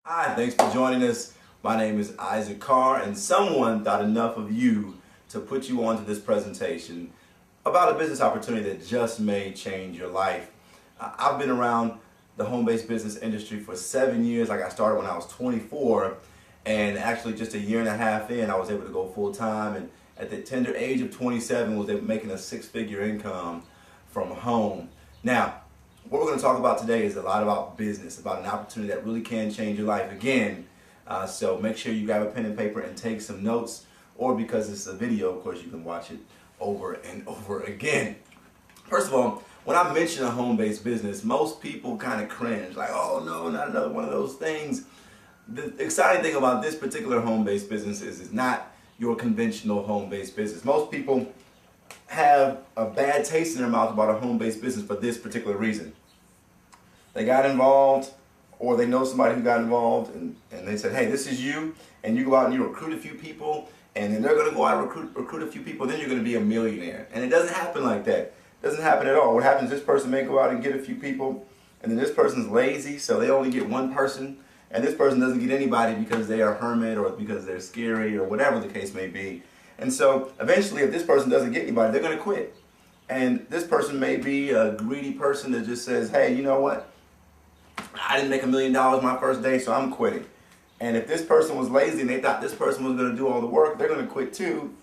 Hi, thanks for joining us. My name is Isaac Carr, and someone thought enough of you to put you onto this presentation about a business opportunity that just may change your life. I've been around the home-based business industry for 7 years. Like I started when I was 24, and actually just a year and a half in, I was able to go full-time, and at the tender age of 27, was making a six-figure income from home. Now, what we're going to talk about today is a lot about business, about an opportunity that really can change your life again. So make sure you grab a pen and paper and take some notes, or because it's a video, of course, you can watch it over and over again. First of all, when I mention a home-based business, most people kind of cringe, like, oh no, not another one of those things. The exciting thing about this particular home-based business is it's not your conventional home-based business. Most people have a bad taste in their mouth about a home-based business for this particular reason. They got involved, or they know somebody who got involved, and they said, hey, this is you, and you go out and you recruit a few people, and then they're going to go out and recruit a few people, then you're going to be a millionaire. And it doesn't happen like that. It doesn't happen at all. What happens is this person may go out and get a few people, and then this person's lazy, so they only get one person, and this person doesn't get anybody because they are a hermit or because they're scary or whatever the case may be. And so eventually, if this person doesn't get anybody, they're going to quit. And this person may be a greedy person that just says, hey, you know what? I didn't make $1 million my first day, so I'm quitting. And if this person was lazy and they thought this person was going to do all the work, they're going to quit too.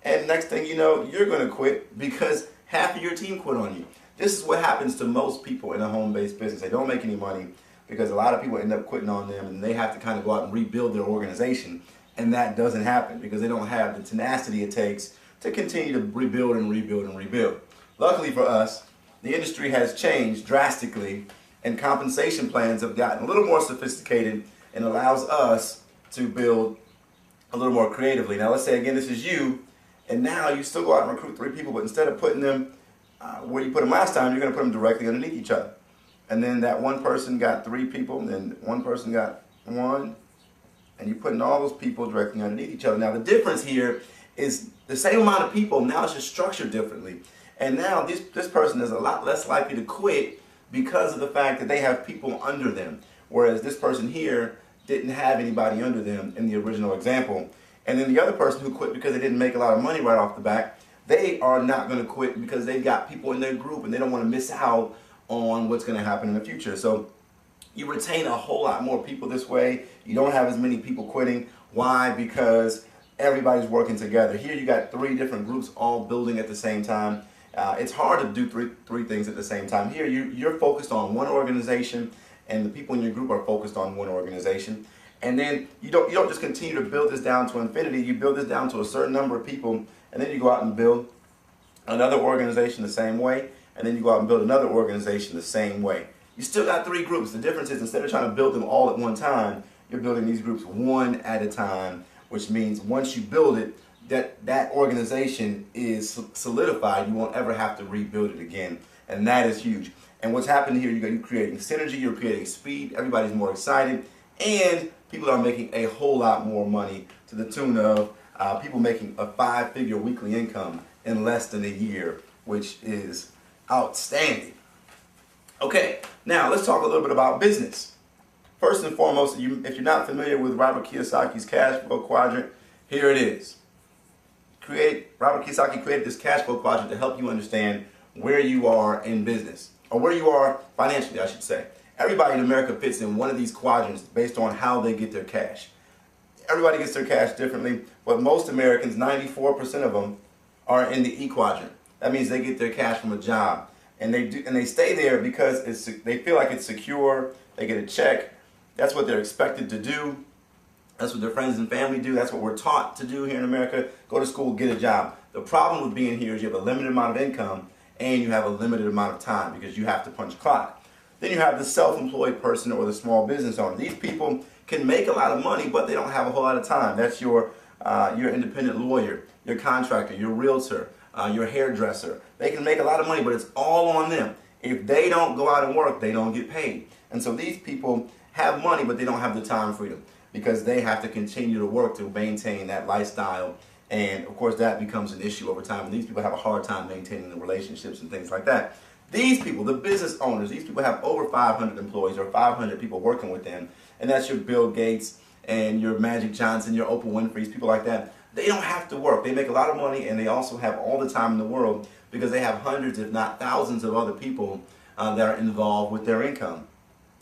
And next thing you know, you're going to quit because half of your team quit on you. This is what happens to most people in a home-based business. They don't make any money because a lot of people end up quitting on them, and they have to kind of go out and rebuild their organization. And that doesn't happen because they don't have the tenacity it takes to continue to rebuild and rebuild and rebuild. Luckily for us, the industry has changed drastically, and compensation plans have gotten a little more sophisticated and allows us to build a little more creatively. Now let's say again this is you, and now you still go out and recruit 3 people, but instead of putting them where you put them last time, you're going to put them directly underneath each other. And then that one person got 3 people, and then one person got 1, and you're putting all those people directly underneath each other. Now the difference here is the same amount of people, now it's just structured differently. And now this person is a lot less likely to quit because of the fact that they have people under them. Whereas this person here didn't have anybody under them in the original example. And then the other person who quit because they didn't make a lot of money right off the bat, they are not going to quit because they've got people in their group and they don't want to miss out on what's going to happen in the future. So you retain a whole lot more people this way. You don't have as many people quitting. Why? Because everybody's working together. Here you got 3 different groups all building at the same time. It's hard to do three things at the same time. Here you're focused on one organization, and the people in your group are focused on one organization. And then you don't just continue to build this down to infinity. You build this down to a certain number of people, and then you go out and build another organization the same way, and then you go out and build another organization the same way. You still got 3 groups. The difference is instead of trying to build them all at one time, you're building these groups one at a time, which means once you build it, that organization is solidified. You won't ever have to rebuild it again, and that is huge. And what's happening here, you're creating synergy, you're creating speed, everybody's more excited, and people are making a whole lot more money to the tune of people making a 5-figure weekly income in less than a year, which is outstanding. Okay, now let's talk a little bit about business. First and foremost, if you're not familiar with Robert Kiyosaki's cash flow quadrant, here it is. Robert Kiyosaki created this cash flow quadrant to help you understand where you are in business, or where you are financially, I should say. Everybody in America fits in one of these quadrants based on how they get their cash. Everybody gets their cash differently, but most Americans, 94% of them, are in the E quadrant. That means they get their cash from a job, and they stay there because they feel like it's secure. They get a check. That's what they're expected to do. That's what their friends and family do. That's what we're taught to do here in America. Go to school, get a job. The problem with being here is you have a limited amount of income and you have a limited amount of time because you have to punch a clock. Then you have the self-employed person or the small business owner. These people can make a lot of money, but they don't have a whole lot of time. That's your independent lawyer, your contractor, your realtor, your hairdresser. They can make a lot of money, but it's all on them. If they don't go out and work, they don't get paid. And so these people have money, but they don't have the time freedom, because they have to continue to work to maintain that lifestyle. And of course that becomes an issue over time. And these people have a hard time maintaining the relationships and things like that. These people, the business owners, these people have over 500 employees or 500 people working with them. And that's your Bill Gates and your Magic Johnson, your Oprah Winfrey's, people like that. They don't have to work. They make a lot of money, and they also have all the time in the world because they have hundreds, if not thousands, of other people that are involved with their income.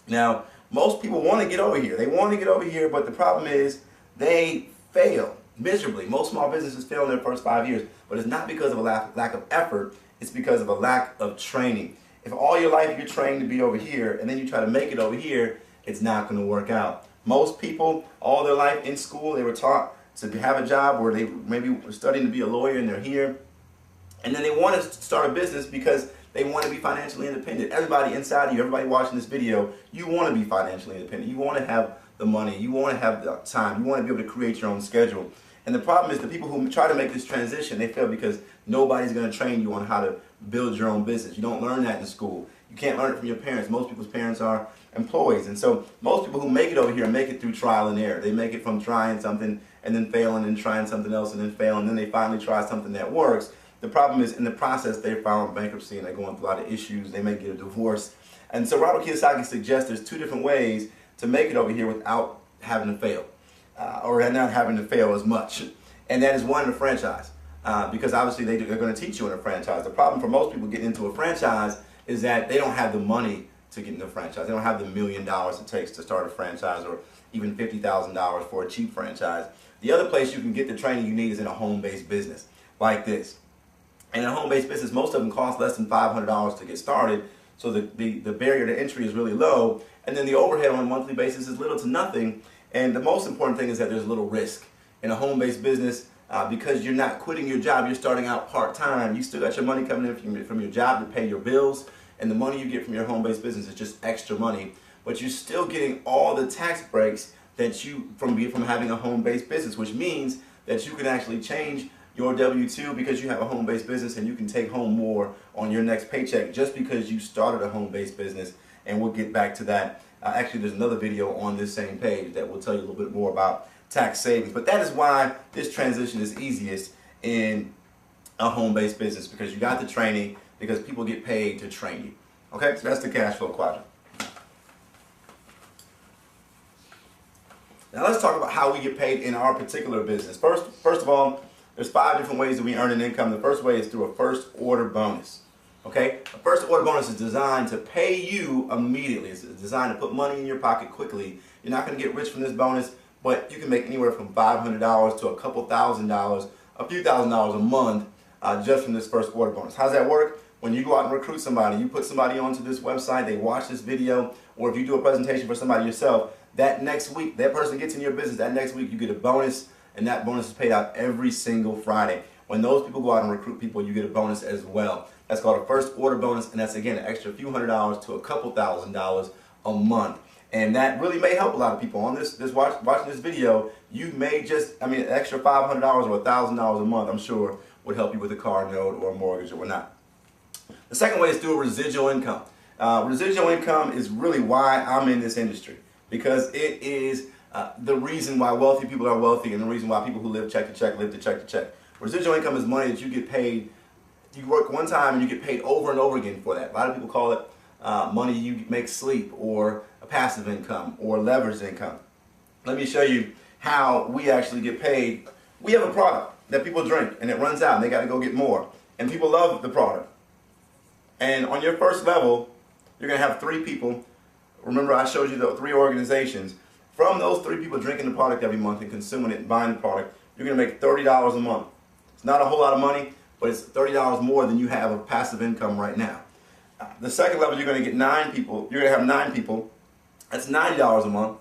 Now, most people want to get over here. They want to get over here, but the problem is they fail miserably. Most small businesses fail in their first 5 years, but it's not because of a lack of effort. It's because of a lack of training. If all your life you're trained to be over here, and then you try to make it over here, it's not going to work out. Most people, all their life in school, they were taught to have a job where they maybe were studying to be a lawyer, and they're here. And then they want to start a business because they want to be financially independent. Everybody inside of you, everybody watching this video, you want to be financially independent. You want to have the money. You want to have the time. You want to be able to create your own schedule. And the problem is the people who try to make this transition, they fail because nobody's going to train you on how to build your own business. You don't learn that in school. You can't learn it from your parents. Most people's parents are employees. And so most people who make it over here make it through trial and error. They make it from trying something and then failing and trying something else and then failing. And then they finally try something that works. The problem is in the process they file bankruptcy and they're going through a lot of issues. They may get a divorce. And so Robert Kiyosaki suggests there's two different ways to make it over here without having to fail. Or not having to fail as much. And that is one, in a franchise. Because obviously they're going to teach you in a franchise. The problem for most people getting into a franchise is that they don't have the money to get into a franchise. They don't have the $1 million it takes to start a franchise, or even $50,000 for a cheap franchise. The other place you can get the training you need is in a home-based business like this. And in a home-based business, most of them cost less than $500 to get started. So the barrier to entry is really low. And then the overhead on a monthly basis is little to nothing. And the most important thing is that there's little risk. In a home-based business, because you're not quitting your job, you're starting out part-time, you still got your money coming in from your job to pay your bills, and the money you get from your home-based business is just extra money. But you're still getting all the tax breaks that you from having a home-based business, which means that you can actually change your W-2 because you have a home-based business, and you can take home more on your next paycheck just because you started a home-based business. And we'll get back to that. Actually, there's another video on this same page that will tell you a little bit more about tax savings. But that is why this transition is easiest in a home-based business, because you got the training, because people get paid to train you. Okay, so that's the cash flow quadrant. Now let's talk about how we get paid in our particular business. First of all, there's 5 different ways that we earn an income. The first way is through a first order bonus. Okay, a first order bonus is designed to pay you immediately. It's designed to put money in your pocket quickly. You're not going to get rich from this bonus, but you can make anywhere from $500 to a couple $1,000s, a few $1,000s a month just from this first order bonus. How's that work? When you go out and recruit somebody, you put somebody onto this website, they watch this video, or if you do a presentation for somebody yourself, that next week, that person gets in your business, that next week you get a bonus, and that bonus is paid out every single Friday. When those people go out and recruit people, you get a bonus as well. That's called a first order bonus, and that's, again, an extra few $100s to a couple $1,000s a month. And that really may help a lot of people. On watching this video, you may just, an extra $500 or $1,000 a month, I'm sure, would help you with a car note or a mortgage or whatnot. The second way is through a residual income. Residual income is really why I'm in this industry, because it is the reason why wealthy people are wealthy, and the reason why people who live check to check live to check to check. Residual income is money that you get paid. You work one time and you get paid over and over again for that. A lot of people call it money you make sleep, or a passive income, or leveraged income. Let me show you how we actually get paid. We have a product that people drink, and it runs out, and they got to go get more. And people love the product. And on your first level, you're going to have 3 people. Remember, I showed you the 3 organizations. From those 3 people drinking the product every month and consuming it and buying the product, you're going to make $30 a month. It's not a whole lot of money, but it's $30 more than you have of passive income right now. The second level, you're going to get 9 people. You're going to have 9 people. That's $90 a month.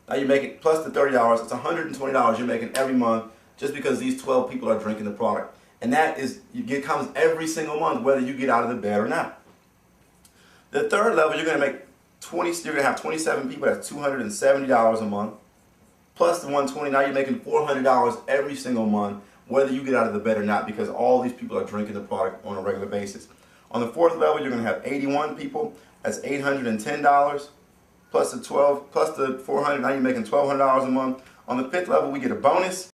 Now you make it plus the $30. It's $120 you're making every month just because these 12 people are drinking the product. And that is, comes every single month, whether you get out of the bed or not. The third level, you're going to make you're going to have 27 people. That's $270 a month. Plus the 120, now you're making $400 every single month, whether you get out of the bed or not, because all these people are drinking the product on a regular basis. On the fourth level, you're going to have 81 people. That's $810 plus the 12 plus the 400. Now you're making $1,200 a month. On the fifth level, we get a bonus.